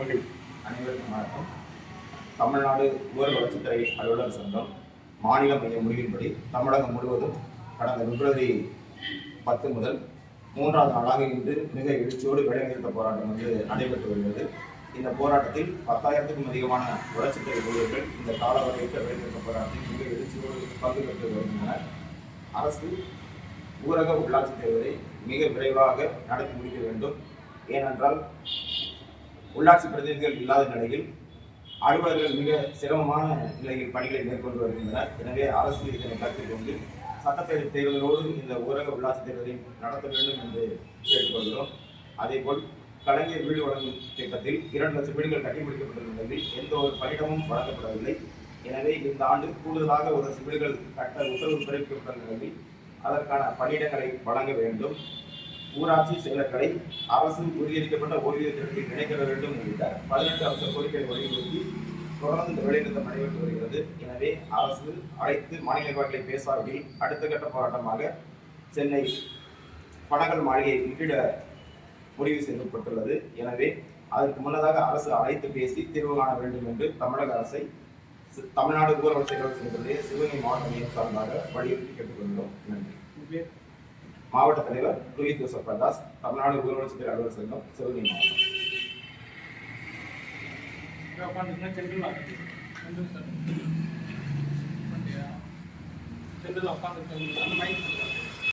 அனைவருக்கும் வணக்கம். தமிழ்நாடு ஊரக வளர்ச்சித்துறை அலுவலர் சங்கம் மாநில மைய முடிவின்படி தமிழகம் முழுவதும் கடந்த பிப்ரவரி 10 முதல் 3வது நாளாக இன்று மிக எழுச்சியோடு வேலைநிறுத்த போராட்டம் நடைபெற்று வருகிறது. இந்த போராட்டத்தில் 10,000க்கும் அதிகமான வளர்ச்சித்துறை ஊழியர்கள் இந்த காலவரையற்ற வேலைநிறுத்த போராட்டத்தில் மிக எழுச்சியோடு பங்கு பெற்று வருகின்றனர். அரசு ஊரக உள்ளாட்சி தேர்தலை மிக விரைவாக நடத்தி முடிக்க வேண்டும். ஏனென்றால் உள்ளாட்சி பிரதிநிதிகள் இல்லாத நிலையில் அலுவலர்கள் மிக சிரமமான நிலையில் பணிகளை மேற்கொண்டு வருகின்றனர். எனவே அரசு இதனை கருத்தில் கொண்டு சட்டப்பேரவை தேர்தலோடு இந்த ஊரக உள்ளாட்சி தேர்தலை நடத்த வேண்டும் என்று கேட்டுக்கொள்கிறோம். அதேபோல் கலைஞர் வீடு வழங்கும் திட்டத்தில் 2 லட்சம் வீடுகள் கட்டி முடிக்கப்பட்டுள்ள நிலையில் எந்த ஒரு பணியிடமும் வழங்கப்படவில்லை. எனவே இந்த ஆண்டு கூடுதலாக 1 லட்சம் வீடுகள் கட்ட உத்தரவு பிறப்பிக்கப்பட்ட நிலையில் அதற்கான பணியிடங்களை வழங்க வேண்டும். ஊராட்சி செயலர்களை அரசு உறுதியளிக்கப்பட்ட ஓய்வூதிய திட்டத்தில் இணைக்க வேண்டும் உள்ளிட்ட 18 அரசு கோரிக்கைகளை வலியுறுத்தி தொடர்ந்து இந்த வேலைநிறுத்தம் நடைபெற்று வருகிறது. எனவே அரசு அழைத்து மாநில நிர்வாகிகளை பேசாவிடில் அடுத்த கட்ட போராட்டமாக சென்னை பனகல் மாளிகையை முற்றிட முடிவு செய்யப்பட்டுள்ளது. எனவே அதற்கு முன்னதாக அரசு அழைத்து பேசி தீர்வு காண வேண்டும் என்று தமிழக அரசை தமிழ்நாடு ஊரக வளர்ச்சி சங்கத்துடைய சிவகங்கை மாவட்ட மையம் சார்பாக வலியுறுத்தி கேட்டுக்கொள்கிறோம். நன்றி. மாவட்ட தலைவர் ரோஹித் ஜோசப் பிரகாஷ், தமிழ்நாடு ஊரக வளர்ச்சித்துறை அலுவலர் சங்கம், சிவகங்கை மாவட்டம்.